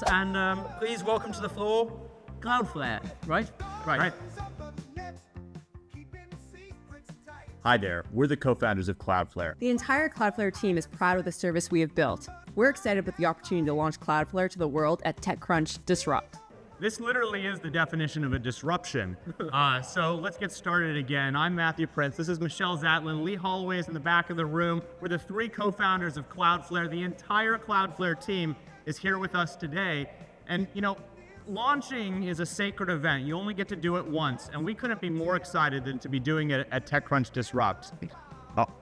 And please welcome to the floor, Cloudflare, right? Right. Hi there, we're the co-founders of Cloudflare. The entire Cloudflare team is proud of the service we have built. We're excited with the opportunity to launch Cloudflare to the world at TechCrunch Disrupt. This literally is the definition of a disruption. So let's get started again. I'm Matthew Prince. This is Michelle Zatlyn. Lee Holloway is in the back of the room. We're the three co-founders of Cloudflare. The entire Cloudflare team is here with us today. And launching is a sacred event. You only get to do it once. And we couldn't be more excited than to be doing it at TechCrunch Disrupt.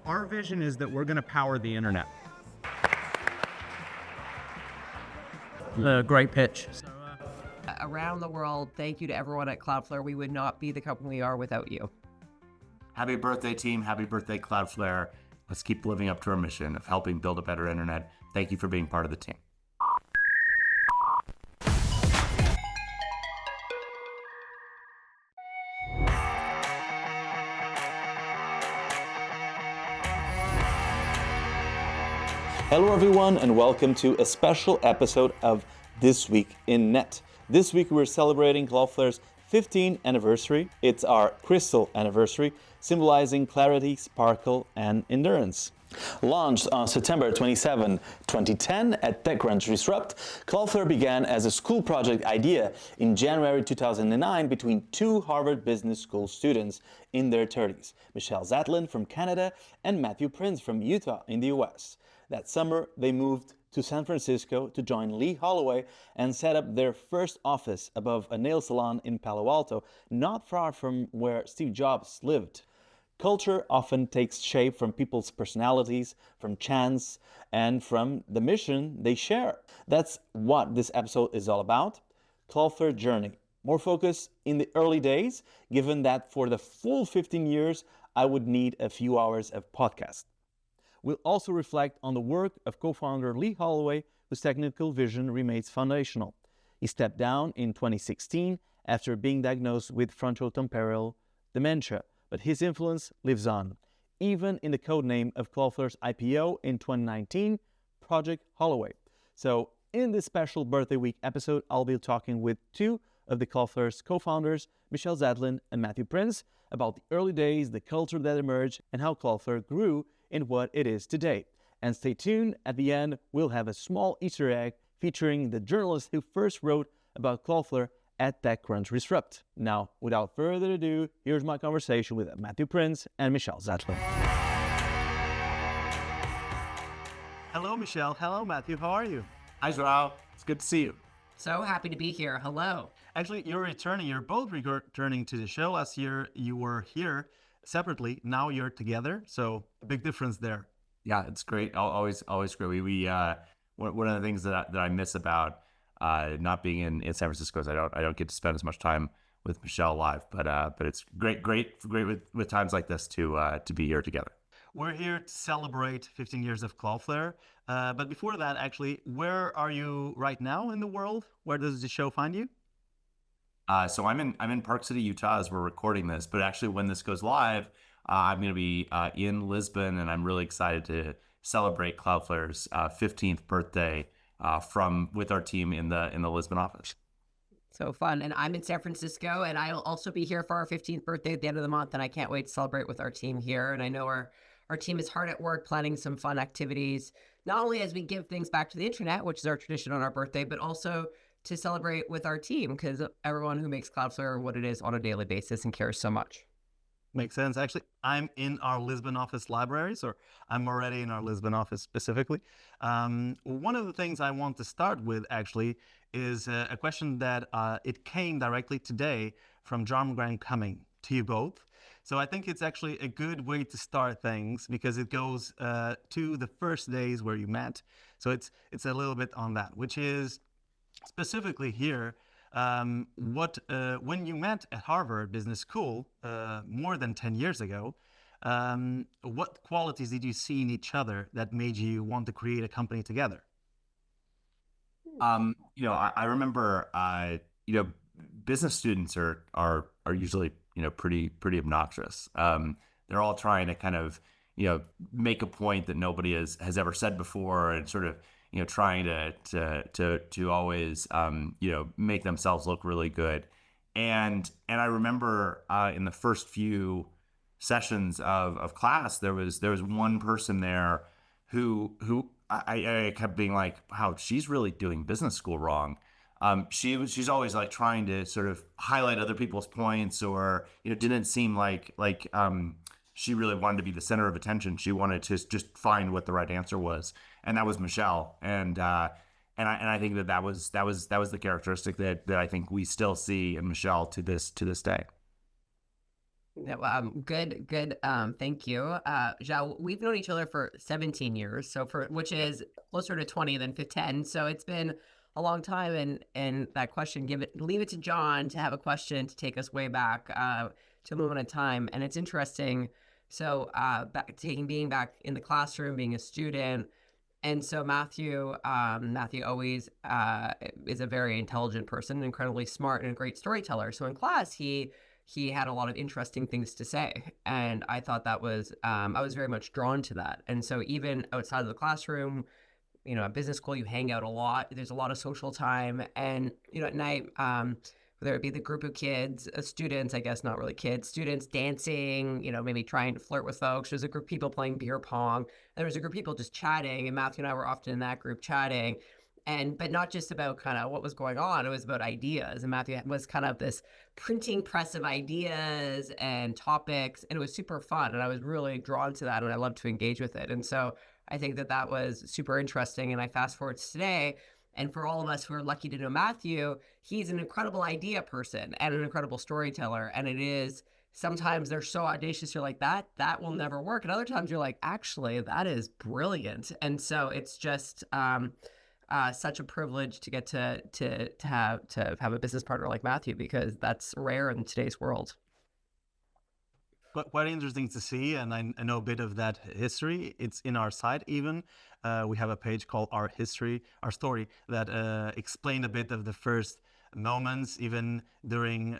Our vision is that we're going to power the internet. Great pitch. Around the world, thank you to everyone at Cloudflare. We would not be the company we are without you. Happy birthday, team. Happy birthday, Cloudflare. Let's keep living up to our mission of helping build a better internet. Thank you for being part of the team. Hello everyone and welcome to a special episode of This Week in Net. This week we're celebrating Cloudflare's 15th anniversary. It's our crystal anniversary, symbolizing clarity, sparkle, and endurance. Launched on September 27, 2010 at TechCrunch Disrupt, Cloudflare began as a school project idea in January 2009 between two Harvard Business School students in their 30s, Michelle Zatlyn from Canada and Matthew Prince from Utah in the US. That summer, they moved to San Francisco to join Lee Holloway and set up their first office above a nail salon in Palo Alto, not far from where Steve Jobs lived. Culture often takes shape from people's personalities, from chance, and from the mission they share. That's what this episode is all about. Cloudflare journey. More focus in the early days, given that for the full 15 years, I would need a few hours of podcast. We'll also reflect on the work of co-founder Lee Holloway, whose technical vision remains foundational. He stepped down in 2016 after being diagnosed with frontotemporal dementia, but his influence lives on, even in the codename of Cloudflare's IPO in 2019, Project Holloway. So in this special birthday week episode, I'll be talking with two of the Cloudflare's co-founders, Michelle Zatlyn and Matthew Prince, about the early days, the culture that emerged, and how Cloudflare grew in what it is today. And stay tuned, at the end, we'll have a small Easter egg featuring the journalist who first wrote about Cloudflare at TechCrunch Disrupt. Now, without further ado, here's my conversation with Matthew Prince and Michelle Zatlyn. Hello, Michelle. Hello, Matthew. How are you? Hi, Joao. It's good to see you. So happy to be here. Hello. Actually, you're both returning to the show. Last year, you were here separately. Now you're together. So a big difference there. Yeah, it's great. Always great. We one of the things that I miss about not being in San Francisco is I don't get to spend as much time with Michelle live. But it's great with times like this to be here together. We're here to celebrate 15 years of Cloudflare. But before that, actually, where are you right now in the world? Where does the show find you? So I'm in Park City, Utah, as we're recording this. But actually, when this goes live, I'm going to be in Lisbon, and I'm really excited to celebrate Cloudflare's 15th birthday with our team in the Lisbon office. So fun. And I'm in San Francisco, and I'll also be here for our 15th birthday at the end of the month, and I can't wait to celebrate with our team here. And I know our team is hard at work planning some fun activities, not only as we give things back to the internet, which is our tradition on our birthday, but also to celebrate with our team, because everyone who makes Cloudflare what it is on a daily basis and cares so much. Makes sense. Actually, I'm in our Lisbon office libraries, or I'm already in our Lisbon office specifically. One of the things I want to start with, actually, is a question that it came directly today from John Grant Cumming to you both. So I think it's actually a good way to start things because it goes to the first days where you met. So it's a little bit on that, which is specifically here, when you met at Harvard Business School more than 10 years ago, what qualities did you see in each other that made you want to create a company together? I remember, business students are usually, pretty obnoxious. They're all trying to kind of, make a point that nobody has ever said before and sort of, trying to always make themselves look really good. And I remember in the first few sessions of class, there was one person there who I kept being like, wow, she's really doing business school wrong. She's always like trying to sort of highlight other people's points, or didn't seem like she really wanted to be the center of attention. She wanted to just find what the right answer was, and that was Michelle. And I think that was the characteristic that I think we still see in Michelle to this day. Yeah, good. Thank you. Zhao, we've known each other for 17 years, which is closer to 20 than 10. So it's been a long time. And that question, leave it to John to have a question to take us way back to a moment in time. And it's interesting. So being back in the classroom, being a student. And so Matthew always is a very intelligent person, incredibly smart, and a great storyteller. So in class, he had a lot of interesting things to say. And I thought that was, I was very much drawn to that. And so even outside of the classroom, at business school, you hang out a lot. There's a lot of social time. And, at night, whether it be the group of kids, students, I guess, not really kids, students dancing, maybe trying to flirt with folks. There's a group of people playing beer pong. And there was a group of people just chatting. And Matthew and I were often in that group chatting. But not just about kind of what was going on, it was about ideas. And Matthew was kind of this printing press of ideas and topics, and it was super fun. And I was really drawn to that, and I loved to engage with it. And so I think that was super interesting. And I fast forward to today, and for all of us who are lucky to know Matthew, he's an incredible idea person and an incredible storyteller. And it is, sometimes they're so audacious, you're like, that will never work. And other times you're like, actually, that is brilliant. And so it's just such a privilege to get to have a business partner like Matthew, because that's rare in today's world. But quite interesting to see, and I know a bit of that history. It's in our site even. We have a page called Our Story, that explained a bit of the first moments, even during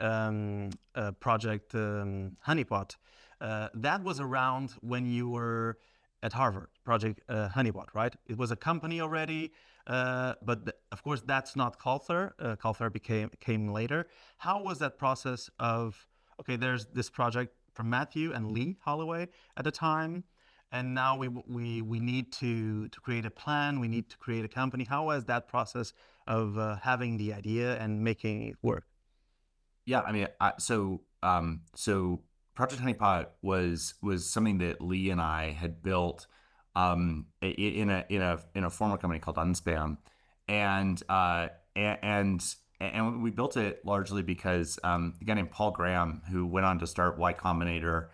Project Honeypot. That was around when you were at Harvard, Project Honeypot, right? It was a company already, but of course that's not Cloudflare. Cloudflare came later. How was that process of, okay, there's this project from Matthew and Lee Holloway at the time, and now we need to create a plan, we need to create a company. How was that process of having the idea and making it work? Yeah, I mean, so Project Honeypot was something that Lee and I had built in a former company called Unspam, and we built it largely because a guy named Paul Graham, who went on to start Y Combinator,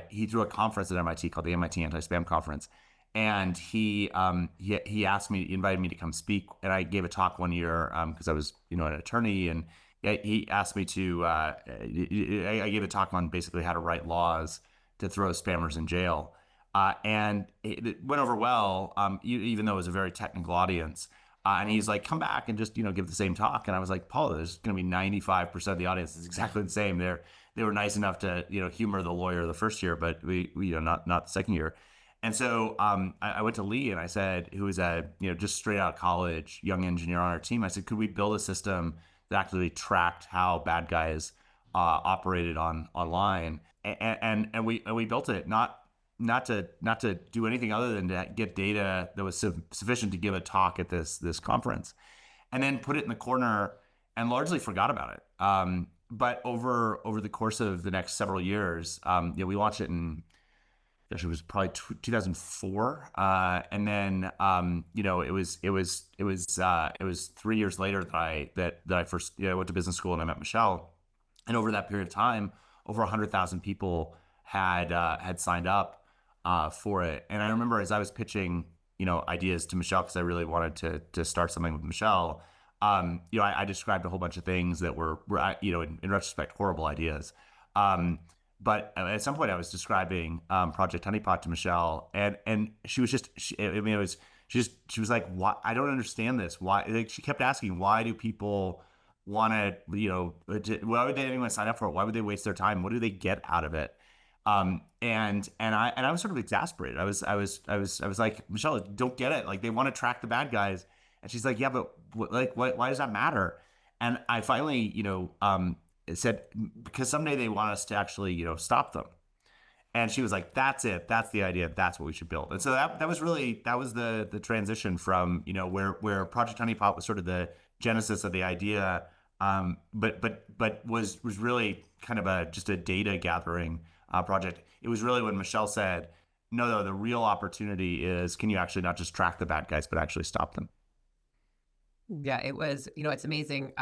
he threw a conference at MIT called the MIT Anti-Spam Conference, and he invited me to come speak, and I gave a talk one year because I was an attorney, and he asked me to. I gave a talk on basically how to write laws to throw spammers in jail, and it went over well, even though it was a very technical audience. And he's like, come back and just give the same talk. And I was like, Paul, there's going to be 95% of the audience is exactly the same. They were nice enough to humor the lawyer the first year, but we not the second year. And so I went to Lee and I said, who was a just straight out of college young engineer on our team. I said, could we build a system that actually tracked how bad guys operated online? And we built it not to do anything other than to get data that was sufficient to give a talk at this conference, and then put it in the corner and largely forgot about it. But over the course of the next several years, we launched it in, it was probably 2004, and then it was 3 years later that I first went to business school and I met Michelle, and over that period of time, over 100,000 people had signed up for it. And I remember as I was pitching ideas to Michelle, because I really wanted to start something with Michelle, I described a whole bunch of things that were in retrospect horrible ideas. But at some point I was describing Project Honeypot to Michelle, and she was just, she was like, why? I don't understand this. Why? Like, she kept asking, why do people want to, why would anyone sign up for it? Why would they waste their time? What do they get out of it? And I was sort of exasperated. I was like, Michelle, don't get it. Like they want to track the bad guys, and she's like, yeah, but why does that matter? And I finally, said because someday they want us to actually, stop them. And she was like, "That's it. That's the idea. That's what we should build." And so that was really that was the transition from where Project Honeypot was sort of the genesis of the idea, but was really kind of just a data gathering project. It was really when Michelle said, "No, the real opportunity is can you actually not just track the bad guys, but actually stop them." Yeah, it was, it's amazing.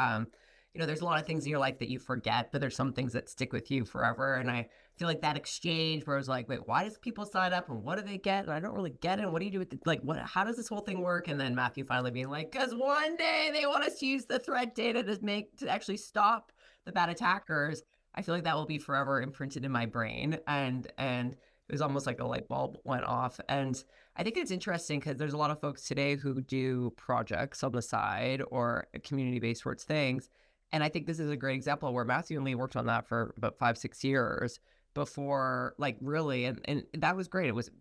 There's a lot of things in your life that you forget, but there's some things that stick with you forever. And I feel like that exchange where I was like, wait, why does people sign up and what do they get? And I don't really get it. And what do you do with it? Like, how does this whole thing work? And then Matthew finally being like, because one day they want us to use the threat data to actually stop the bad attackers. I feel like that will be forever imprinted in my brain. And it was almost like a light bulb went off. And I think it's interesting because there's a lot of folks today who do projects on the side or community-based towards things. And I think this is a great example where Matthew and Lee worked on that for about 5-6 years before, like really, and that was great. It was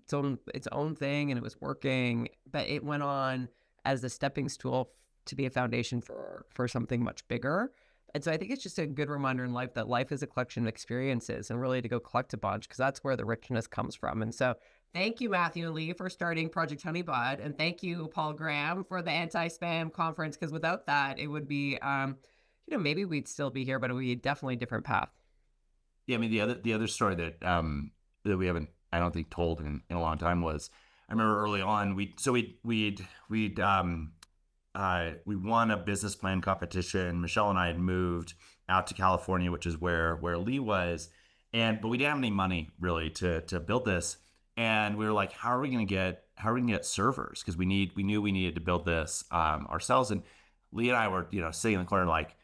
its own thing and it was working, but it went on as a stepping stool to be a foundation for something much bigger. And so I think it's just a good reminder in life that life is a collection of experiences and really to go collect a bunch because that's where the richness comes from. And so thank you, Matthew and Lee, for starting Project Honeypot. And thank you, Paul Graham, for the anti-spam conference, because without that, it would be, maybe we'd still be here, but it would be definitely a different path. Yeah, I mean the other story that we haven't I don't think told in a long time was I remember early on we won a business plan competition. Michelle and I had moved out to California, which is where Lee was, but we didn't have any money really to build this. And we were like, how are we going to get servers? Because we knew we needed to build this ourselves. And Lee and I were sitting in the corner like,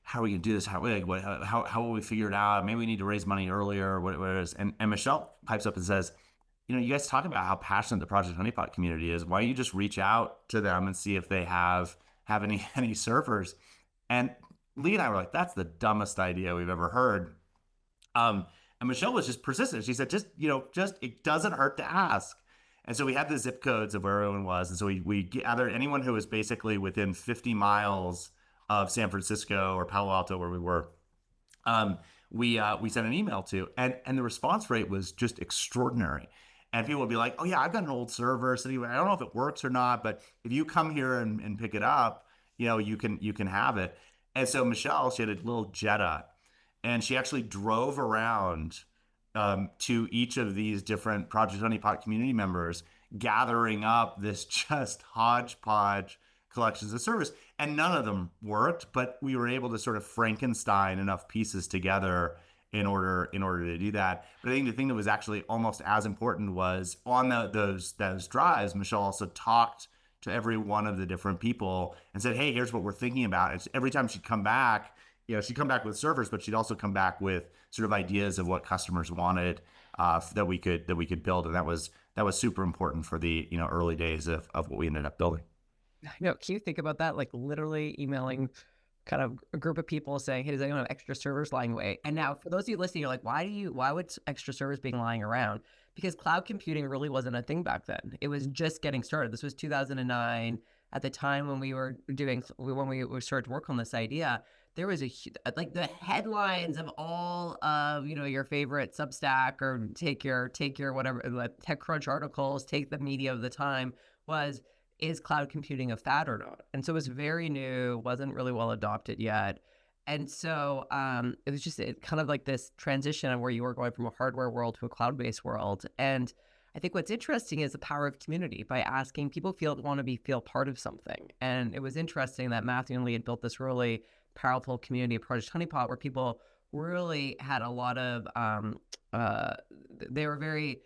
how are we going to do this? How will we figure it out? Maybe we need to raise money earlier. What it is? And Michelle pipes up and says, you guys talk about how passionate the Project Honeypot community is. Why don't you just reach out to them and see if they have any servers? And Lee and I were like, that's the dumbest idea we've ever heard. And Michelle was just persistent. She said, just it doesn't hurt to ask. And so we had the zip codes of where everyone was. And so we gathered anyone who was basically within 50 miles of San Francisco or Palo Alto where we were. We sent an email to, and the response rate was just extraordinary. And people would be like, oh yeah, I've got an old server. So I don't know if it works or not, but if you come here and pick it up, you can have it. And so Michelle, she had a little Jetta and she actually drove around to each of these different Project Honeypot community members, gathering up this just hodgepodge collections of servers. And none of them worked, but we were able to sort of Frankenstein enough pieces together in order to do that. But I think the thing that was actually almost as important was on those drives, Michelle also talked to every one of the different people and said, hey, here's what we're thinking about. And every time she'd come back, she'd come back with servers, but she'd also come back with sort of ideas of what customers wanted that we could build. And that was super important for the early days of what we ended up building. Can you think about that? Like literally emailing kind of a group of people saying, hey, does anyone have extra servers lying away? And now for those of you listening, you're like, why would extra servers being lying around? Because cloud computing really wasn't a thing back then. It was just getting started. This was 2009. At the time when we started to work on this idea, there was like the headlines of all of, your favorite Substack or take your whatever, TechCrunch articles, take the media of the time is cloud computing a fad or not? And so it was very new, wasn't really well adopted yet. And so it was just kind of like this transition of where you were going from a hardware world to a cloud-based world. And I think what's interesting is the power of community by asking people want to feel part of something. And it was interesting that Matthew and Lee had built this really powerful community of Project Honeypot where people really had a lot of, they were very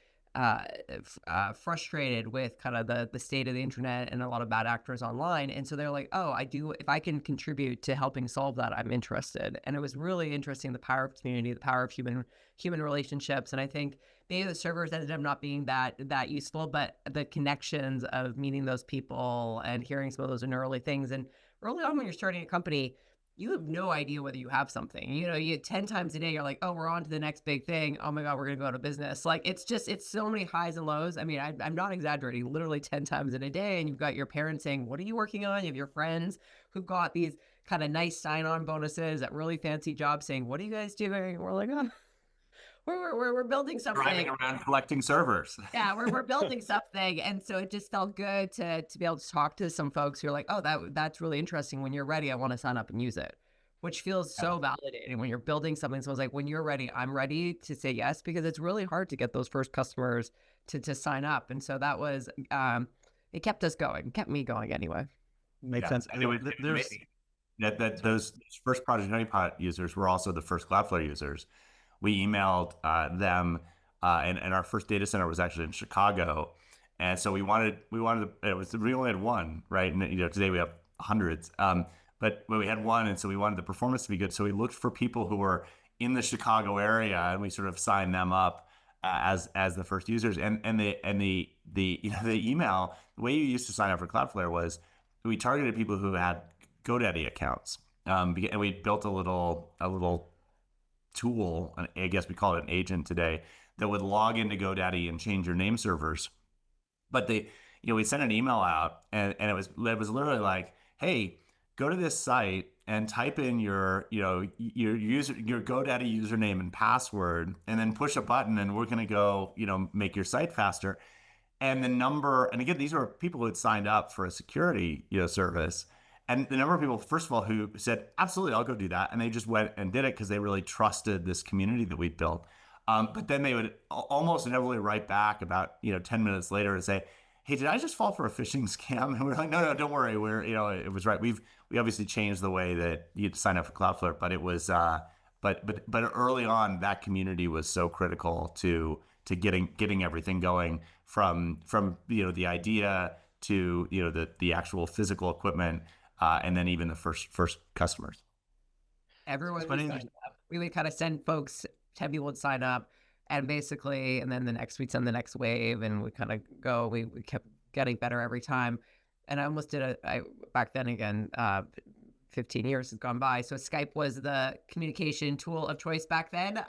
frustrated with kind of the state of the internet and a lot of bad actors online. And so they're like, oh, if I can contribute to helping solve that, I'm interested. And it was really interesting, the power of community, the power of human relationships. And I think maybe the servers ended up not being that useful, but the connections of meeting those people and hearing some of those early things. And early on when you're starting a company, you have no idea whether you have something. You know, you 10 times a day, you're like, oh, we're on to the next big thing. Oh my God, we're going to go out of business. Like, it's so many highs and lows. I mean, I'm not exaggerating, literally 10 times in a day. And you've got your parents saying, what are you working on? You have your friends who've got these kind of nice sign-on bonuses at really fancy jobs saying, what are you guys doing? And we're like, oh, we're building Driving something. around collecting servers. Yeah, we're building something, and so it just felt good to be able to talk to some folks who are like, oh, that's really interesting. When you're ready, I want to sign up and use it, which feels so validating when you're building something. Someone's like, when you're ready, I'm ready to say yes, because it's really hard to get those first customers to sign up, and so that was it kept us going, kept me going anyway. Makes sense. And it was There's amazing that those first Project Honeypot users were also the first Cloudflare users. We emailed them, and our first data center was actually in Chicago, and so we only had one, right? And today we have hundreds, but we had one, and so we wanted the performance to be good. So we looked for people who were in the Chicago area, and we sort of signed them up as the first users. And the email, the way you used to sign up for Cloudflare was we targeted people who had GoDaddy accounts, and we built a little tool, and I guess we call it an agent today, that would log into GoDaddy and change your name servers. But we sent an email out, and it was literally like, hey, go to this site and type in your GoDaddy username and password, and then push a button, and we're going to go, make your site faster. And the number, and again, these were people who had signed up for a security, service. And the number of people, first of all, who said, absolutely, I'll go do that. And they just went and did it because they really trusted this community that we'd built. But then they would almost inevitably write back about, 10 minutes later and say, hey, did I just fall for a phishing scam? And we're like, no, don't worry. It was right. We obviously changed the way that you'd sign up for Cloudflare, but it was, but early on, that community was so critical to getting everything going from the idea to the actual physical equipment, and then even the first customers. Everyone would sign up. We would kind of send folks, 10 people would sign up, and then the next we'd send the next wave, and we kind of go. We kept getting better every time, and I almost did back then again. 15 years has gone by, so Skype was the communication tool of choice back then,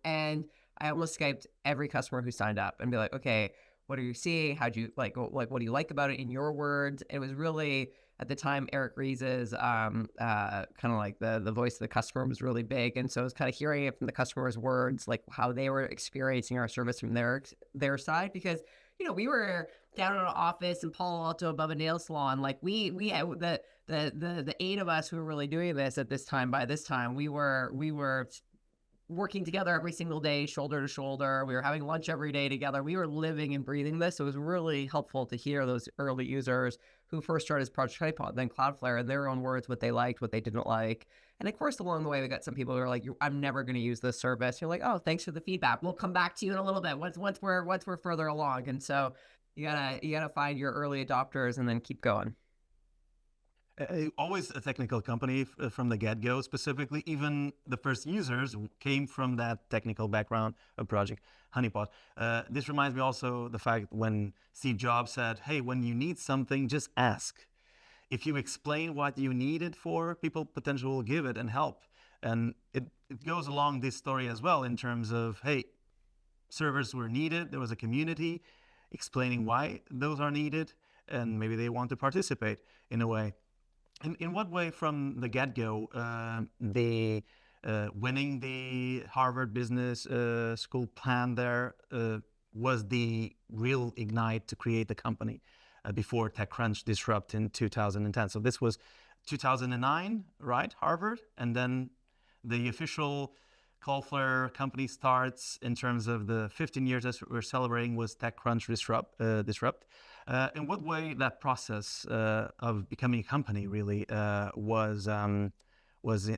and I almost Skyped every customer who signed up and be like, okay, what are you seeing? How'd you like what do you like about it in your words? It was really, at the time, Eric Ries's kind of like the voice of the customer was really big. And so it was kind of hearing it from the customer's words, like how they were experiencing our service from their side. Because, we were down in an office in Palo Alto above a nail salon. Like we had the 8 of us who were really doing this at this time. By this time, we were working together every single day, shoulder to shoulder. We were having lunch every day together. We were living and breathing this. So it was really helpful to hear those early users who first started as Project Honeypot, then Cloudflare, in their own words, what they liked, what they didn't like. And of course, along the way, we got some people who are like, I'm never going to use this service. You're like, oh, thanks for the feedback. We'll come back to you in a little bit once we're further along. And so you gotta find your early adopters and then keep going. Always a technical company from the get-go. Specifically, even the first users came from that technical background of Project Honeypot. This reminds me also the fact when Steve Jobs said, hey, when you need something, just ask. If you explain what you need it for, people potentially will give it and help. And it goes along this story as well in terms of, hey, servers were needed. There was a community explaining why those are needed, and maybe they want to participate in a way. In what way, from the get-go, winning the Harvard Business School plan there was the real ignite to create the company before TechCrunch Disrupt in 2010. So this was 2009, right? Harvard, and then the official Cloudflare company starts in terms of the 15 years that we're celebrating was TechCrunch Disrupt. In what way that process of becoming a company really was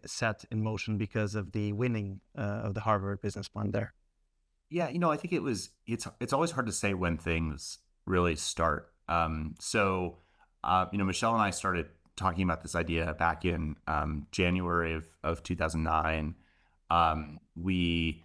set in motion because of the winning of the Harvard business plan there? Yeah, I think it's always hard to say when things really start. Michelle and I started talking about this idea back in January of 2009. We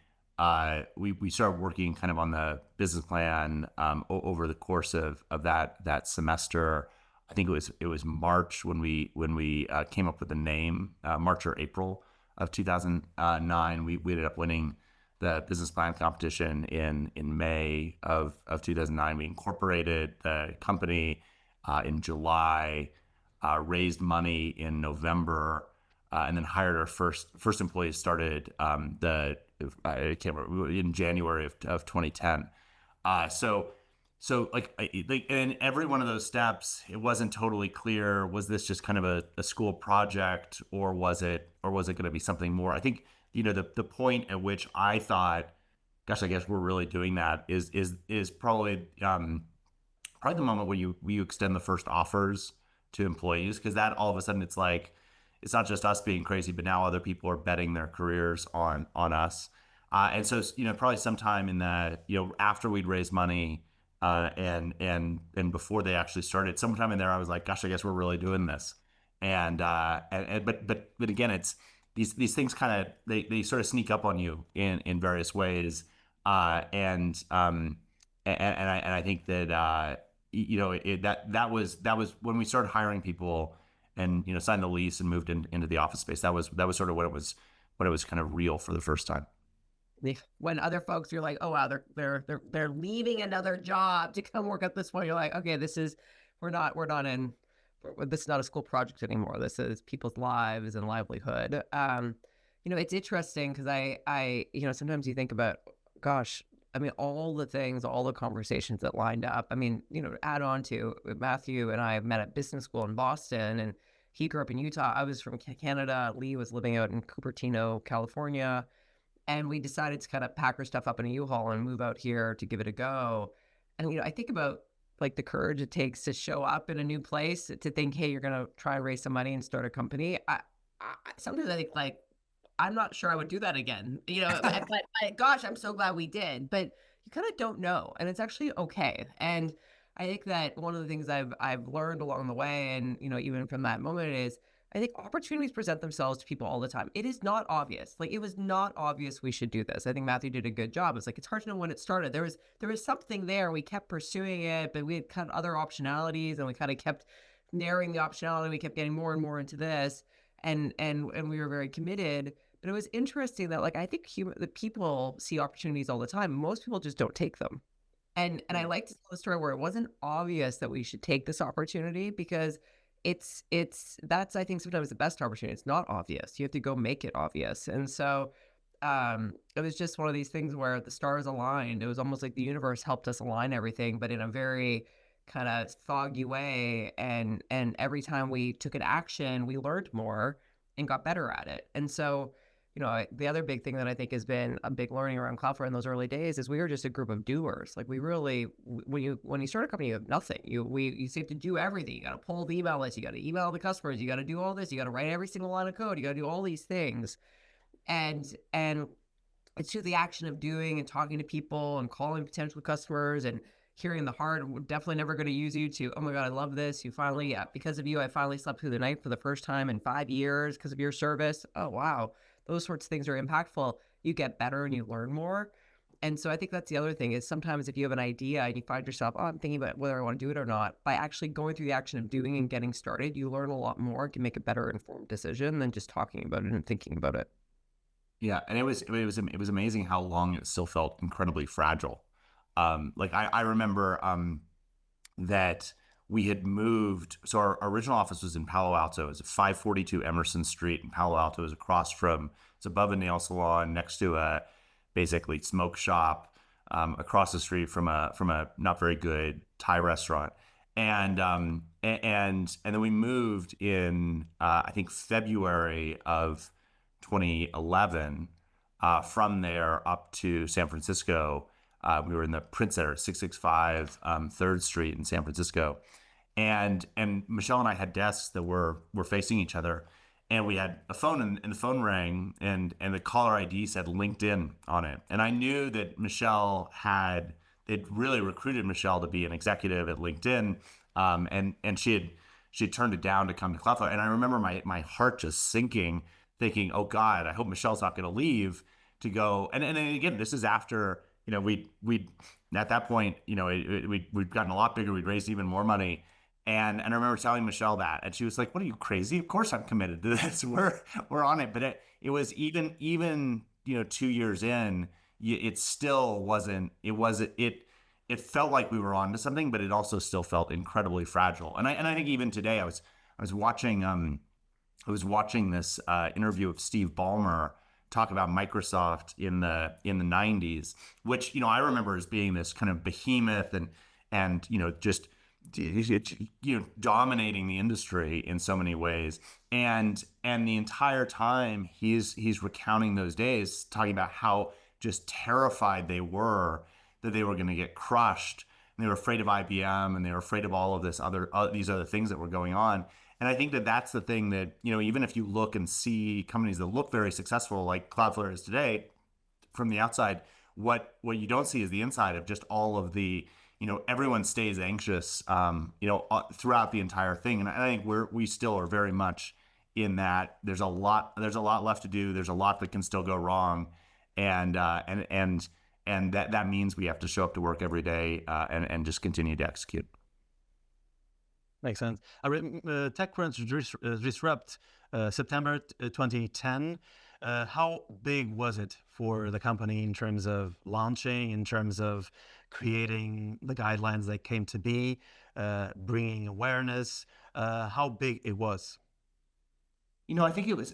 started working kind of on the business plan over the course of that semester. I think it was March when we came up with the name, March or April of 2009. We ended up winning the business plan competition in May of 2009. We incorporated the company in July, raised money in November, and then hired our first employees. Started I can't remember, in January of 2010. So like in every one of those steps, it wasn't totally clear. Was this just kind of a school project, or was it going to be something more? I think, the point at which I thought, gosh, I guess we're really doing that is probably the moment when you extend the first offers to employees, because that all of a sudden it's like, it's not just us being crazy, but now other people are betting their careers on us. And so, probably sometime in the, after we'd raised money, and before they actually started, sometime in there, I was like, gosh, I guess we're really doing this. But again, it's these things kind of, they sort of sneak up on you in various ways. And I think that, that was when we started hiring people and, signed the lease and moved into the office space. That was sort of when it was kind of real for the first time. When other folks, you're like, oh wow, they're leaving another job to come work at this point. You're like, okay, this is not a school project anymore. This is people's lives and livelihood. It's interesting because I sometimes you think about, gosh, I mean, all the conversations that lined up. I mean, add on to Matthew and I met at business school in Boston, and he grew up in Utah. I was from Canada. Lee was living out in Cupertino, California. And we decided to kind of pack our stuff up in a U-Haul and move out here to give it a go. And, I think about like the courage it takes to show up in a new place, to think, hey, you're going to try and raise some money and start a company. Sometimes I think like, I'm not sure I would do that again, but gosh, I'm so glad we did. But you kind of don't know. And it's actually okay. And I think that one of the things I've learned along the way, and, even from that moment, is I think opportunities present themselves to people all the time. It is not obvious. Like, it was not obvious we should do this. I think Matthew did a good job. It's like, it's hard to know when it started. There was something there. We kept pursuing it, but we had kind of other optionalities, and we kind of kept narrowing the optionality. We kept getting more and more into this, and we were very committed. But it was interesting that, like, I think the people see opportunities all the time. Most people just don't take them. And I like to tell the story where it wasn't obvious that we should take this opportunity, because that's, I think, sometimes the best opportunity. It's not obvious. You have to go make it obvious. And so it was just one of these things where the stars aligned. It was almost like the universe helped us align everything, but in a very kind of foggy way. And every time we took an action, we learned more and got better at it. And so, the other big thing that I think has been a big learning around Cloudflare in those early days is we were just a group of doers. Like, we really, when you start a company, you have nothing. You have to do everything. You got to pull the email list. You got to email the customers. You got to do all this. You got to write every single line of code. You got to do all these things. And it's through the action of doing and talking to people and calling potential customers and hearing the heart. We're definitely never going to use you to, oh my God, I love this. You finally, because of you, I finally slept through the night for the first time in 5 years because of your service. Oh, wow. Those sorts of things are impactful. You get better and you learn more. And so I think that's the other thing, is sometimes if you have an idea and you find yourself, oh, I'm thinking about whether I want to do it or not, by actually going through the action of doing and getting started, you learn a lot more, can make a better informed decision than just talking about it and thinking about it. Yeah, and it was amazing how long it still felt incredibly fragile. Like I remember that we had moved. So our original office was in Palo Alto. It was at 542 Emerson Street in Palo Alto. It was it's above a nail salon, next to a basically smoke shop, across the street from a not very good Thai restaurant. And then we moved in I think February of 2011. From there up to San Francisco. We were in the Prince Center, 665 3rd Street in San Francisco. And Michelle and I had desks that were facing each other. And we had a phone, and the phone rang, and the caller ID said LinkedIn on it. And I knew that they'd really recruited Michelle to be an executive at LinkedIn. And she had turned it down to come to Cloudflare. And I remember my heart just sinking, thinking, oh God, I hope Michelle's not going to leave to go. And again, this is after, we at that point, we'd gotten a lot bigger. We'd raised even more money. And I remember telling Michelle that, and she was like, "What are you, crazy? Of course I'm committed to this. We're on it." But it was even 2 years in, it still wasn't. It felt like we were on to something, but it also still felt incredibly fragile. And I think even today, I was watching this interview of Steve Ballmer talk about Microsoft in the 90s, which I remember as being this kind of behemoth and just dominating the industry in so many ways. And the entire time he's recounting those days, talking about how just terrified they were that they were going to get crushed. And they were afraid of IBM, and they were afraid of all of these other things that were going on. And I think that that's the thing that, even if you look and see companies that look very successful, like Cloudflare is today, from the outside, what you don't see is the inside of just all of the, everyone stays anxious, throughout the entire thing. And I think we still are very much in that. There's a lot left to do. There's a lot that can still go wrong, and that means we have to show up to work every day, and just continue to execute. Makes sense. I read TechCrunch Disrupt, September 2010. How big was it for the company in terms of launching, in terms of creating the guidelines that came to be, bringing awareness? How big it was? I think it was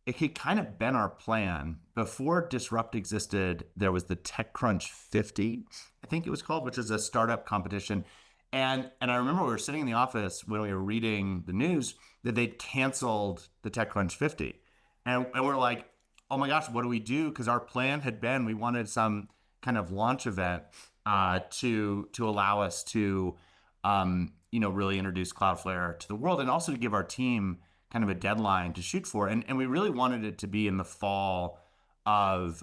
it had kind of been our plan. Before Disrupt existed, there was the TechCrunch 50, I think it was called, which is a startup competition. And I remember we were sitting in the office when we were reading the news that they'd canceled the TechCrunch 50. And we're like, oh my gosh, what do we do? Because our plan had been, we wanted some kind of launch event to allow us to really introduce Cloudflare to the world, and also to give our team kind of a deadline to shoot for. And we really wanted it to be in the fall of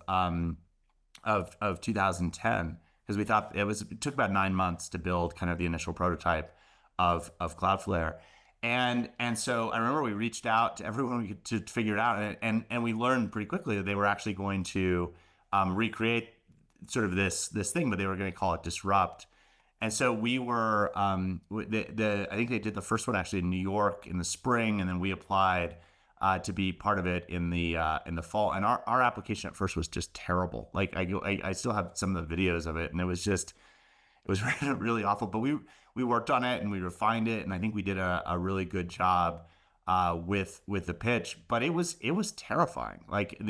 2010, because we thought it took about 9 months to build kind of the initial prototype of Cloudflare. And so I remember we reached out to everyone we could to figure it out, and we learned pretty quickly that they were actually going to recreate sort of this thing, but they were going to call it Disrupt. And so we were, I think they did the first one actually in New York in the spring, and then we applied to be part of it in the fall. And our application at first was just terrible. Like I still have some of the videos of it, and it was really awful. But we worked on it and we refined it, and I think we did a really good job with the pitch. But it was terrifying. Like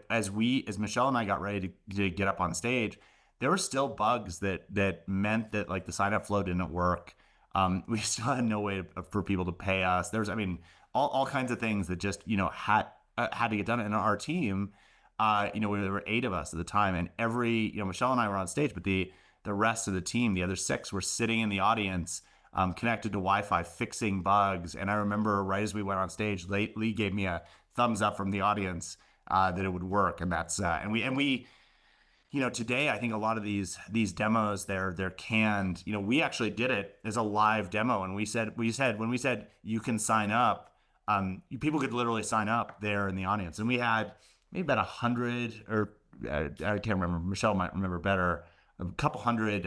as Michelle and I got ready to get up on stage, there were still bugs that meant that like the sign up flow didn't work. We still had no way for people to pay us. There's, all kinds of things that just, had to get done. And our team, there were 8 of us at the time, and Michelle and I were on stage, but the rest of the team, the other 6, were sitting in the audience, connected to Wi-Fi, fixing bugs. And I remember right as we went on stage, Lee gave me a thumbs up from the audience that it would work. And that's and we today I think a lot of these demos, they're canned. We actually did it as a live demo, and we said when we said you can sign up, people could literally sign up there in the audience, and we had maybe about 100, or I can't remember. Michelle might remember better. A couple hundred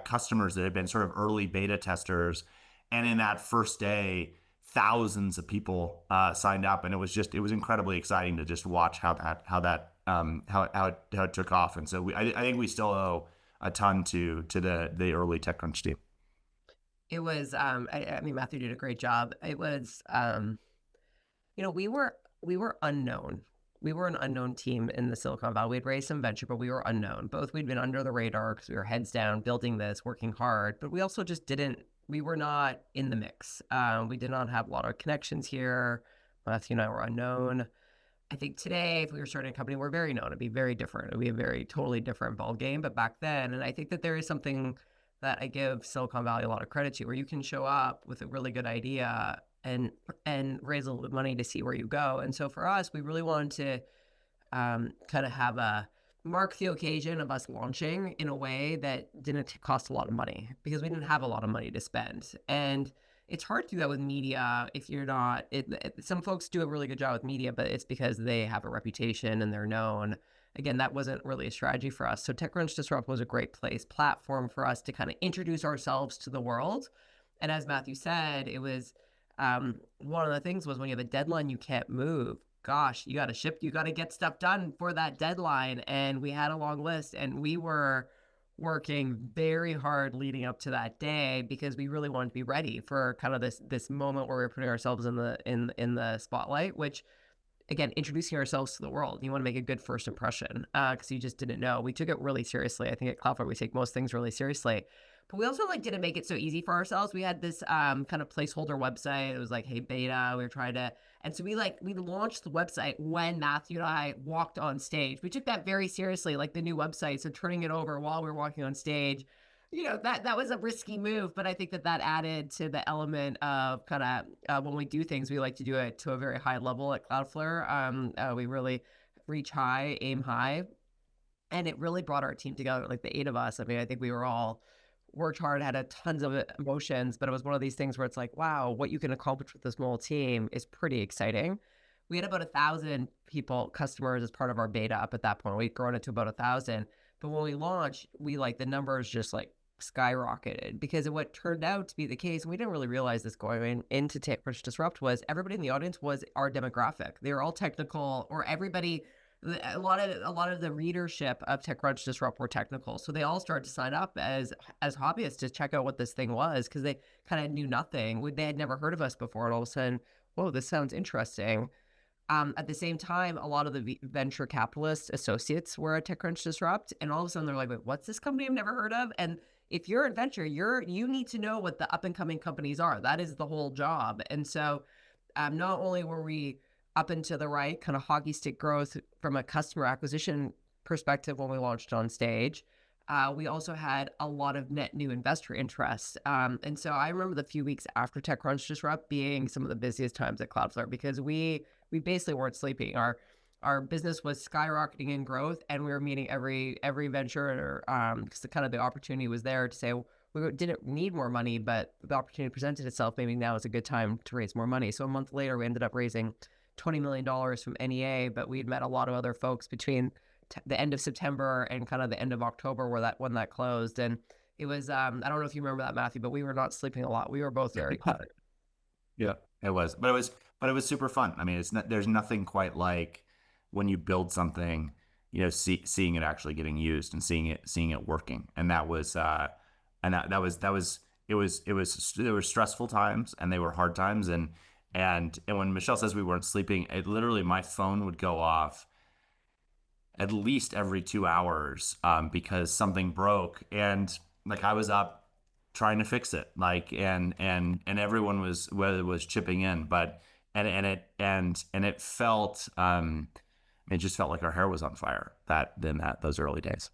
customers that had been sort of early beta testers, and in that first day, thousands of people signed up, and it was incredibly exciting to just watch how it took off. And so I think we still owe a ton to the early TechCrunch team. It was, Matthew did a great job. It was, we were unknown. We were an unknown team in the Silicon Valley. We had raised some venture, but we were unknown. Both we'd been under the radar because we were heads down, building this, working hard, but we also just we were not in the mix. We did not have a lot of connections here. Matthew and I were unknown. I think today, if we were starting a company, we're very known. It'd be very different. It'd be a very totally different ball game. But back then, and I think that there is something that I give Silicon Valley a lot of credit to, where you can show up with a really good idea and raise a little bit of money to see where you go. And so for us, we really wanted to kind of have mark the occasion of us launching in a way that didn't cost a lot of money, because we didn't have a lot of money to spend. And it's hard to do that with media if you're not. Some folks do a really good job with media, but it's because they have a reputation and they're known. again, that wasn't really a strategy for us. So TechCrunch Disrupt was a great platform for us to kind of introduce ourselves to the world. And as Matthew said, it was one of the things was when you have a deadline, you can't move. Gosh, you got to ship, you got to get stuff done for that deadline. And we had a long list, and we were working very hard leading up to that day because we really wanted to be ready for kind of this moment where we were putting ourselves in the spotlight, which again, introducing ourselves to the world. You want to make a good first impression because you just didn't know. We took it really seriously. I think at Cloudflare, we take most things really seriously. But we also didn't make it so easy for ourselves. We had this kind of placeholder website. It was like, hey, beta. We were trying to, and so we launched the website when Matthew and I walked on stage. We took that very seriously, like the new website. So turning it over while we were walking on stage, that was a risky move, but I think that added to the element of kind of when we do things, we like to do it to a very high level at Cloudflare. We really reach high, aim high, and it really brought our team together, like the 8 of us. I mean, I think we were all worked hard, had a tons of emotions, but it was one of these things where it's like, wow, what you can accomplish with this small team is pretty exciting. We had about 1,000 customers as part of our beta up at that point. We'd grown it to about 1,000. But when we launched, the numbers just skyrocketed because of what turned out to be the case. And we didn't really realize this going into TechCrunch Disrupt was everybody in the audience was our demographic. They were all technical, or everybody, a lot of the readership of TechCrunch Disrupt were technical. So they all started to sign up as hobbyists to check out what this thing was because they kind of knew nothing. They had never heard of us before. And all of a sudden, whoa, this sounds interesting. At the same time, a lot of the venture capitalist associates were at TechCrunch Disrupt. And all of a sudden they're like, wait, what's this company I've never heard of? And if you're in venture, you need to know what the up and coming companies are. That is the whole job. And so not only were we up and to the right, kind of hockey stick growth from a customer acquisition perspective when we launched on stage, we also had a lot of net new investor interest. And so I remember the few weeks after TechCrunch Disrupt being some of the busiest times at Cloudflare because we basically weren't sleeping. Our business was skyrocketing in growth, and we were meeting every venture because the opportunity was there to say we didn't need more money, but the opportunity presented itself. Maybe now is a good time to raise more money. So a month later, we ended up raising $20 million from NEA, but we'd met a lot of other folks between the end of September and kind of the end of October when that closed. And it was, I don't know if you remember that, Matthew, but we were not sleeping a lot. We were both very tired. Yeah, it was, but it was super fun. I mean, there's nothing quite like when you build something, seeing it actually getting used and seeing it working. And that was, there were stressful times and they were hard times. And when Michelle says we weren't sleeping, it literally, my phone would go off at least every 2 hours because something broke, and I was up trying to fix it, and everyone was chipping in, but it felt it just felt like our hair was on fire those early days.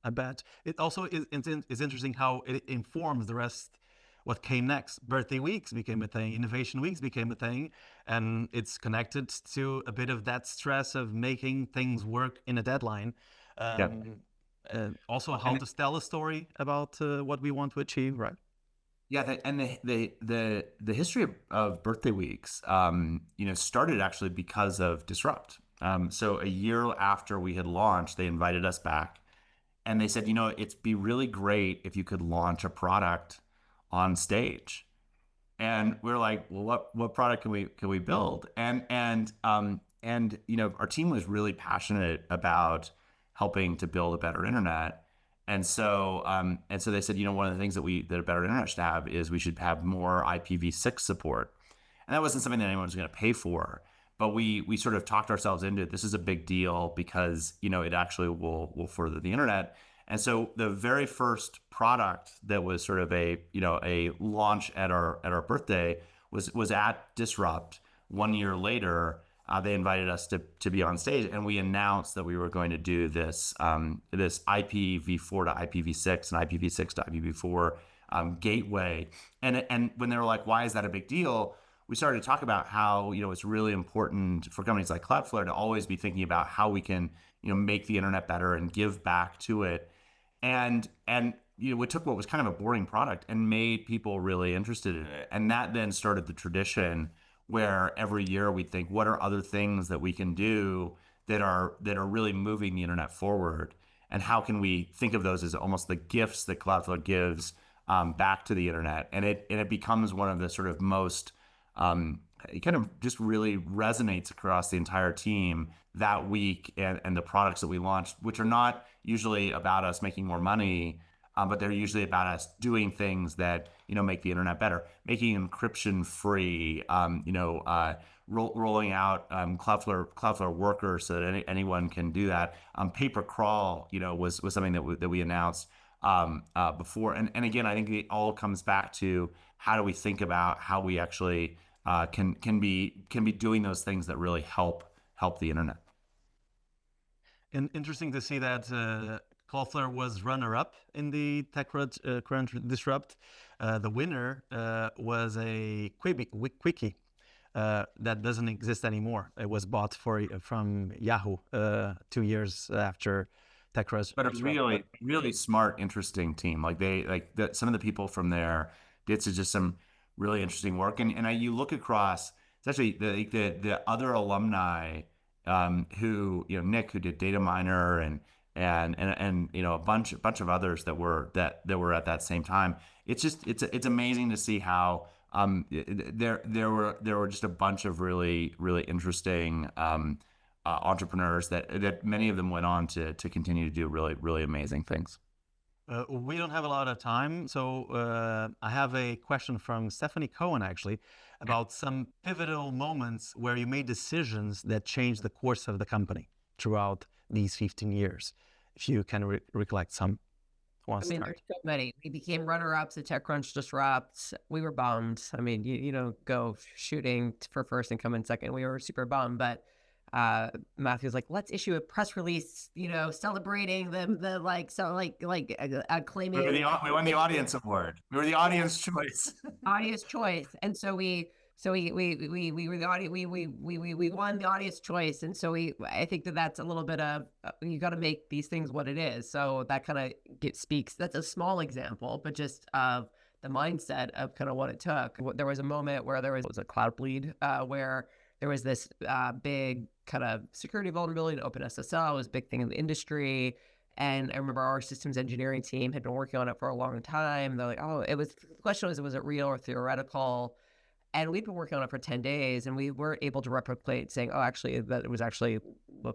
I bet. It also is interesting how it informs the rest. What came next? Birthday weeks became a thing. Innovation weeks became a thing. And it's connected to a bit of that stress of making things work in a deadline. Also how to tell a story about what we want to achieve, right? Yeah, and the history of birthday weeks, started actually because of Disrupt. So a year after we had launched, they invited us back, and they said, it'd be really great if you could launch a product on stage. And we're like, well, what product can we build? And our team was really passionate about helping to build a better internet. And so they said, one of the things that a better internet should have is we should have more IPv6 support. And that wasn't something that anyone was going to pay for, but we sort of talked ourselves into it. This is a big deal because, it actually will further the internet. And so the very first product that was sort of a launch at our birthday was at Disrupt. 1 year later, they invited us to be on stage, and we announced that we were going to do this IPv4 to IPv6 and IPv6 to IPv4 gateway. And when they were like, why is that a big deal? We started to talk about how it's really important for companies like Cloudflare to always be thinking about how we can make the internet better and give back to it. And we took what was kind of a boring product and made people really interested in it. And that then started the tradition where every year we think, what are other things that we can do that are really moving the internet forward, and how can we think of those as almost the gifts that Cloudflare gives back to the internet, and it becomes one of the sort of most it kind of just really resonates across the entire team that week, and the products that we launched, which are not usually about us making more money, but they're usually about us doing things that make the internet better, making encryption free, rolling out Cloudflare workers so that anyone can do that. Paper crawl, was something that we announced before, and again, I think it all comes back to how do we think about how we actually can be doing those things that really help the internet. And interesting to see that Cloudflare was runner-up in the TechCrunch Disrupt. The winner was a quickie that doesn't exist anymore. It was bought from Yahoo 2 years after TechCrunch. But a really smart, interesting team. Some of the people from there did just some really interesting work. And you look across, especially the other alumni who, Nick, who did Data Miner, and a bunch of others that were at that same time. It's amazing to see how there were just a bunch of really interesting entrepreneurs that many of them went on to continue to do really amazing things. We don't have a lot of time, so I have a question from Stephanie Cohen, actually, about some pivotal moments where you made decisions that changed the course of the company throughout these 15 years. If you can recollect some. There's so many. We became runner-ups at TechCrunch Disrupt. We were bummed. I mean, you don't go shooting for first and come in second. We were super bummed, but Matthew was like, let's issue a press release, celebrating them, claiming we won the audience award. We were the audience choice. Audience choice. And so we were the audience. We won the audience choice. And so I think that's a little bit of you got to make these things what it is. So that kind of speaks. That's a small example, but just of the mindset of kind of what it took. There was a moment where there was a Cloudbleed where there was this big kind of security vulnerability in OpenSSL. It was a big thing in the industry. And I remember our systems engineering team had been working on it for a long time. They're like, the question was it real or theoretical? And we'd been working on it for 10 days, and we were able to replicate saying, actually, that it was actually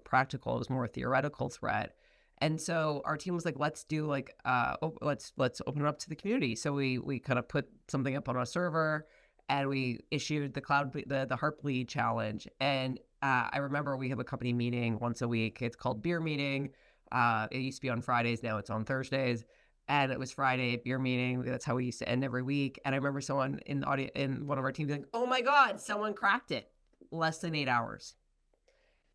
practical. It was more a theoretical threat. And so our team was like, let's do let's open it up to the community. So we kind of put something up on our server, and we issued the Heartbleed challenge. And I remember we have a company meeting once a week. It's called Beer Meeting. It used to be on Fridays. Now it's on Thursdays. And it was Friday, beer meeting. That's how we used to end every week. And I remember someone in one of our teams being, oh my God, someone cracked it. Less than 8 hours.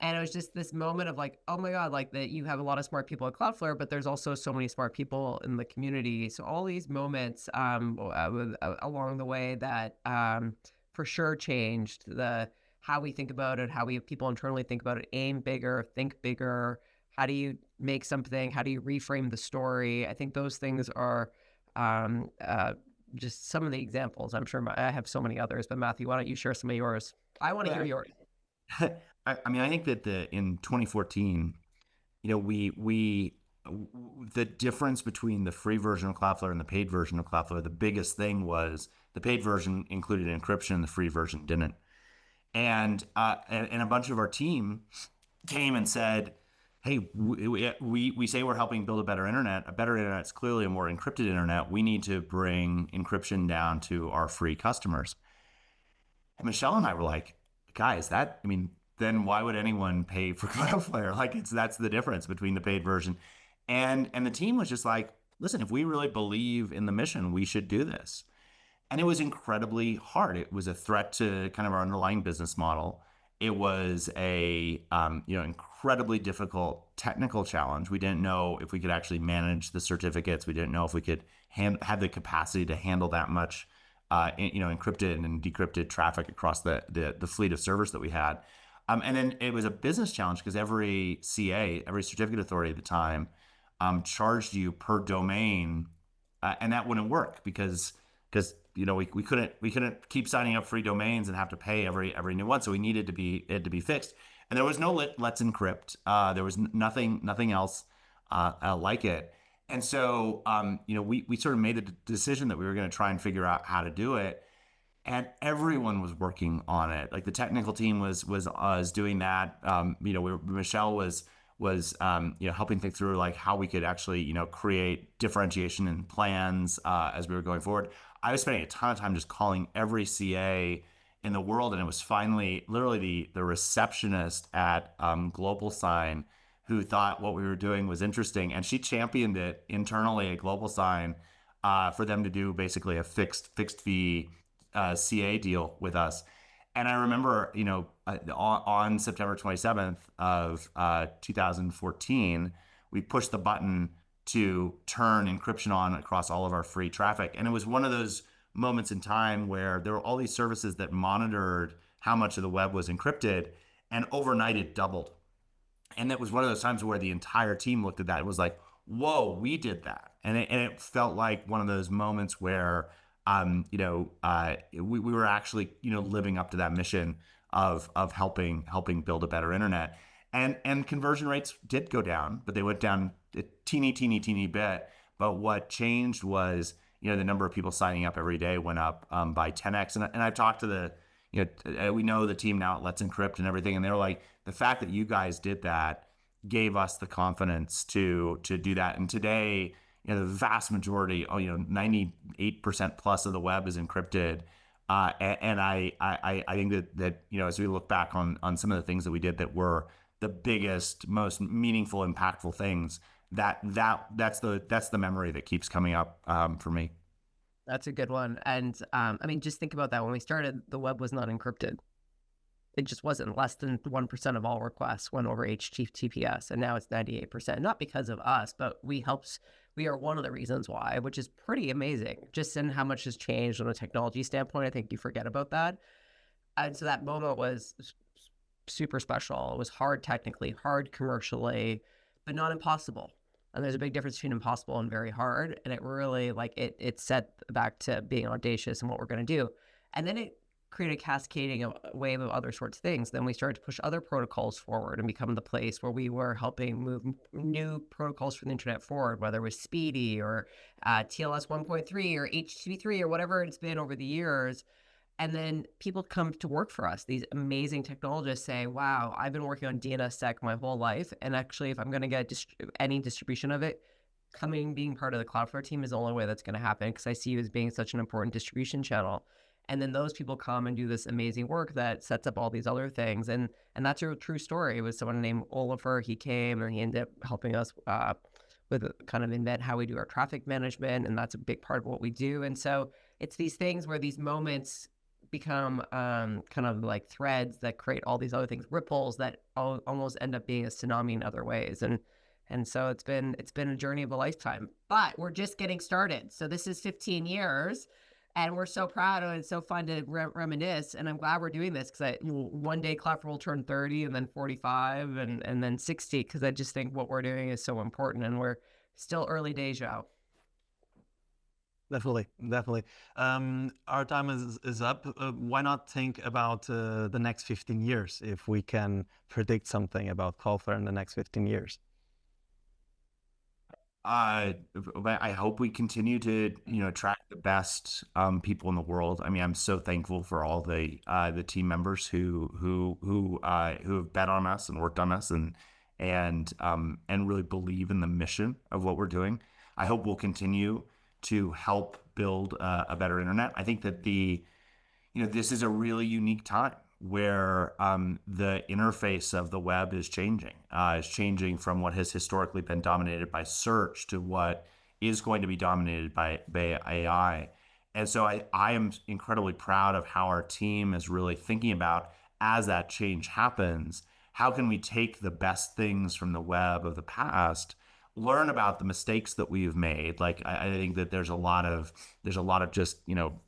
And it was just this moment of like, oh my God, like that you have a lot of smart people at Cloudflare, but there's also so many smart people in the community. So all these moments along the way that for sure changed how we think about it, how we have people internally think about it, aim bigger, think bigger. How do you make something? How do you reframe the story? I think those things are just some of the examples. I'm sure I have so many others, but Matthew, why don't you share some of yours? I want to hear yours. I mean, I think that in 2014, the difference between the free version of Cloudflare and the paid version of Cloudflare, the biggest thing was the paid version included encryption, the free version didn't. And a bunch of our team came and said, hey, we say we're helping build a better internet. A better internet is clearly a more encrypted internet. We need to bring encryption down to our free customers. And Michelle and I were like, guys, then why would anyone pay for Cloudflare? That's the difference between the paid version. And the team was just like, listen, if we really believe in the mission, we should do this. And it was incredibly hard. It was a threat to kind of our underlying business model. It was a incredibly difficult technical challenge. We didn't know if we could actually manage the certificates. We didn't know if we could have the capacity to handle that much encrypted and decrypted traffic across the fleet of servers that we had. And then it was a business challenge because every CA, every certificate authority at the time, charged you per domain, and that wouldn't work because we couldn't keep signing up free domains and have to pay every new one. So it to be fixed. And there was no Let's Encrypt. There was nothing else like it. And so, we sort of made a decision that we were going to try and figure out how to do it, and everyone was working on it. Like the technical team was doing that. Michelle was helping think through like how we could actually create differentiation in plans as we were going forward. I was spending a ton of time just calling every CA in the world, and it was finally literally the receptionist at Global Sign who thought what we were doing was interesting, and she championed it internally at Global Sign for them to do basically a fixed fee CA deal with us. And I remember, on September 27th of 2014, we pushed the button to turn encryption on across all of our free traffic. And it was one of those moments in time where there were all these services that monitored how much of the web was encrypted, and overnight it doubled. And that was one of those times where the entire team looked at that and was like, whoa, we did that. And it felt like one of those moments where we were actually living up to that mission of helping build a better internet, and conversion rates did go down, but they went down a teeny bit. But what changed was the number of people signing up every day went up by 10x. And I've talked to we know the team now at Let's Encrypt and everything, and they're like, the fact that you guys did that gave us the confidence to do that. And today, the vast majority, 98% plus of the web is encrypted. And I think that as we look back on some of the things that we did that were the biggest, most meaningful, impactful things, that's the memory that keeps coming up for me. That's a good one. And just think about that. When we started, the web was not encrypted. It just wasn't. Less than 1% of all requests went over HTTPS, and now it's 98%. Not because of us, but we are one of the reasons why, which is pretty amazing. Just in how much has changed on a technology standpoint, I think you forget about that. And so that moment was super special. It was hard technically, hard commercially, but not impossible. And there's a big difference between impossible and very hard. And it really, it set back to being audacious and what we're going to do. And then it created a cascading wave of other sorts of things. Then we started to push other protocols forward and become the place where we were helping move new protocols for the internet forward, whether it was Speedy or TLS 1.3 or HTTP3 or whatever it's been over the years. And then people come to work for us. These amazing technologists say, wow, I've been working on DNSSEC my whole life. And actually, if I'm going to get any distribution of it, being part of the Cloudflare team is the only way that's going to happen, because I see you as being such an important distribution channel. And then those people come and do this amazing work that sets up all these other things. And that's a true story. It was someone named Oliver. He came and he ended up helping us with kind of invent how we do our traffic management. And that's a big part of what we do. And so it's these things where these moments become kind of like threads that create all these other things, ripples that almost end up being a tsunami in other ways. And so it's been a journey of a lifetime, but we're just getting started. So this is 15 years. And we're so proud, and it's so fun to reminisce. And I'm glad we're doing this, because one day Cloudflare will turn 30, and then 45, and then 60, because I just think what we're doing is so important, and we're still early days, Joe. Definitely. Our time is up. Why not think about the next 15 years, if we can predict something about Cloudflare in the next 15 years? I hope we continue to attract the best people in the world. I mean, I'm so thankful for all the team members who have bet on us and worked on us and really believe in the mission of what we're doing. I hope we'll continue to help build a better internet. I think that this is a really unique time where the interface of the web is changing. It's changing from what has historically been dominated by search to what is going to be dominated by AI. And so I am incredibly proud of how our team is really thinking about, as that change happens, how can we take the best things from the web of the past, learn about the mistakes that we've made. Like I think that there's a lot of just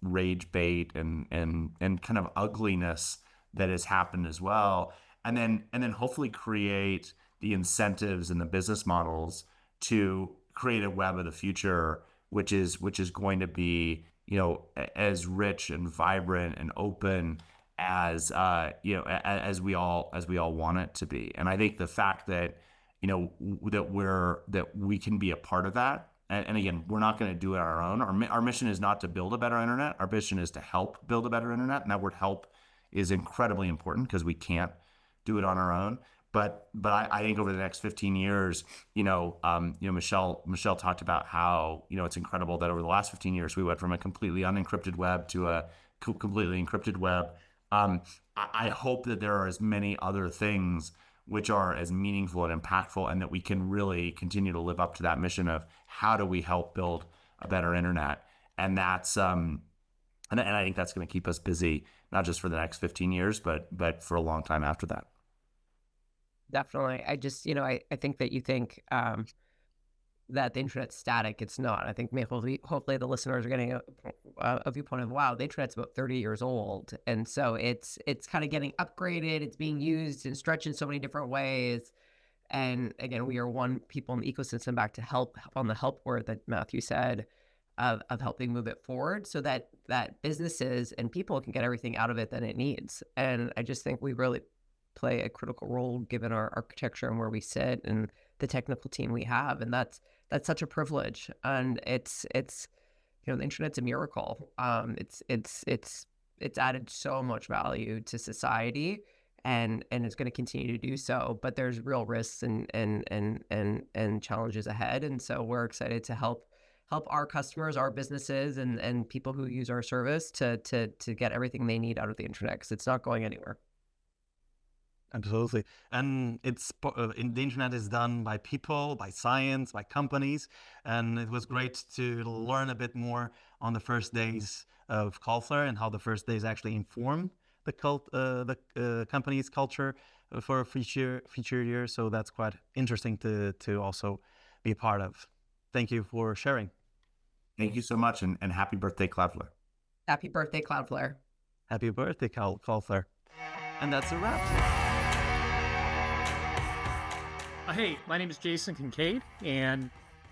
rage bait and kind of ugliness that has happened as well, and then hopefully create the incentives and the business models to create a web of the future, which is going to be as rich and vibrant and open as as we all want it to be. And I think the fact that that we can be a part of that. And again, we're not going to do it on our own. Our mission is not to build a better internet. Our mission is to help build a better internet. And that word "help" is incredibly important because we can't do it on our own. But I think over the next 15 years, Michelle talked about how it's incredible that over the last 15 years we went from a completely unencrypted web to a completely encrypted web. I hope that there are as many other things which are as meaningful and impactful, and that we can really continue to live up to that mission of how do we help build a better internet. And that's and I think that's going to keep us busy, not just for the next 15 years, but for a long time after that. Definitely. I just, I think that you think that the internet's static. It's not. I think maybe hopefully the listeners are getting a viewpoint of, wow, the internet's about 30 years old. And so it's kind of getting upgraded. It's being used and stretched in so many different ways. And again, we are one people in the ecosystem back to help on the help word that Matthew said of helping move it forward so that businesses and people can get everything out of it that it needs. And I just think we really play a critical role given our architecture and where we sit and the technical team we have. And that's such a privilege. And it's the internet's a miracle. It's added so much value to society and it's going to continue to do so, but there's real risks and challenges ahead. And so we're excited to help our customers, our businesses, and people who use our service to get everything they need out of the internet, because it's not going anywhere. Absolutely. And the internet is done by people, by science, by companies. And it was great to learn a bit more on the first days of Cloudflare and how the first days actually inform the company's culture for future years. So that's quite interesting to also be a part of. Thank you for sharing. Thank you so much. And happy birthday, Cloudflare. Happy birthday, Cloudflare. Happy birthday, Cloudflare. And that's a wrap. Hey, my name is Jason Kincaid, and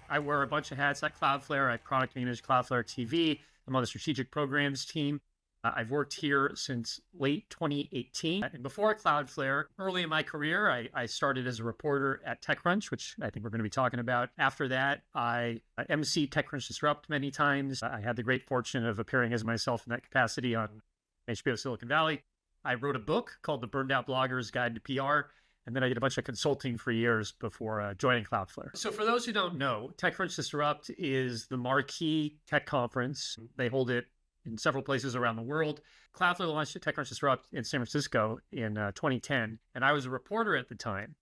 I wear a bunch of hats at Cloudflare. I product manage Cloudflare TV. I'm on the strategic programs team. I've worked here since late 2018. And before Cloudflare, early in my career, I started as a reporter at TechCrunch, which I think we're going to be talking about. After that, I emceed TechCrunch Disrupt many times. I had the great fortune of appearing as myself in that capacity on HBO Silicon Valley. I wrote a book called The Burned Out Blogger's Guide to PR. And then I did a bunch of consulting for years before joining Cloudflare. So for those who don't know, TechCrunch Disrupt is the marquee tech conference. They hold it in several places around the world. Cloudflare launched TechCrunch Disrupt in San Francisco in 2010, and I was a reporter at the time.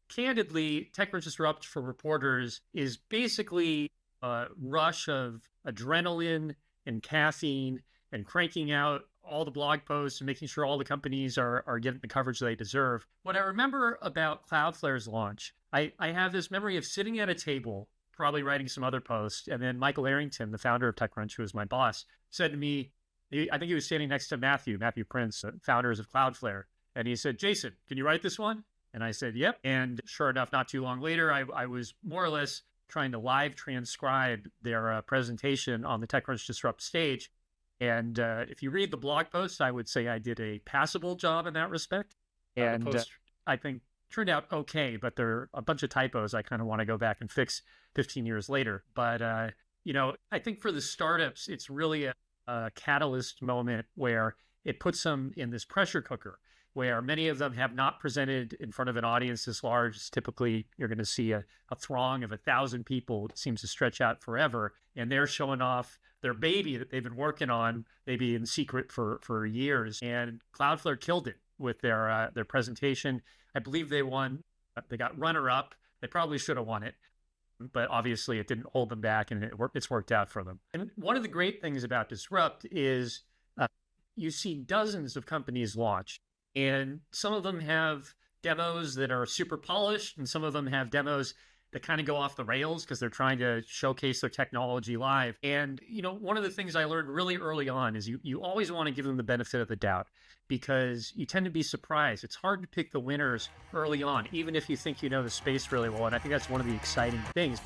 Candidly, TechCrunch Disrupt for reporters is basically a rush of adrenaline and caffeine and cranking out all the blog posts and making sure all the companies are getting the coverage they deserve. What I remember about Cloudflare's launch, I have this memory of sitting at a table, probably writing some other posts, and then Michael Arrington, the founder of TechCrunch, who was my boss, said to me, I think he was standing next to Matthew Prince, founders of Cloudflare, and he said, "Jason, can you write this one?" And I said, "Yep." And sure enough, not too long later, I was more or less trying to live transcribe their presentation on the TechCrunch Disrupt stage. And if you read the blog post, I would say I did a passable job in that respect. And the post, I think, turned out okay, but there are a bunch of typos I kind of want to go back and fix 15 years later. But, I think for the startups, it's really a catalyst moment where it puts them in this pressure cooker, where many of them have not presented in front of an audience this large. Typically, you're going to see a throng of 1,000 people. It seems to stretch out forever. And they're showing off their baby that they've been working on, maybe in secret for years. And Cloudflare killed it with their presentation. I believe they won. They got runner-up. They probably should have won it, but obviously it didn't hold them back, and it's worked out for them. And one of the great things about Disrupt is you see dozens of companies launch, and some of them have demos that are super polished, and some of them have demos that kind of go off the rails because they're trying to showcase their technology live. And, one of the things I learned really early on is you always want to give them the benefit of the doubt, because you tend to be surprised. It's hard to pick the winners early on, even if you think you know the space really well. And I think that's one of the exciting things.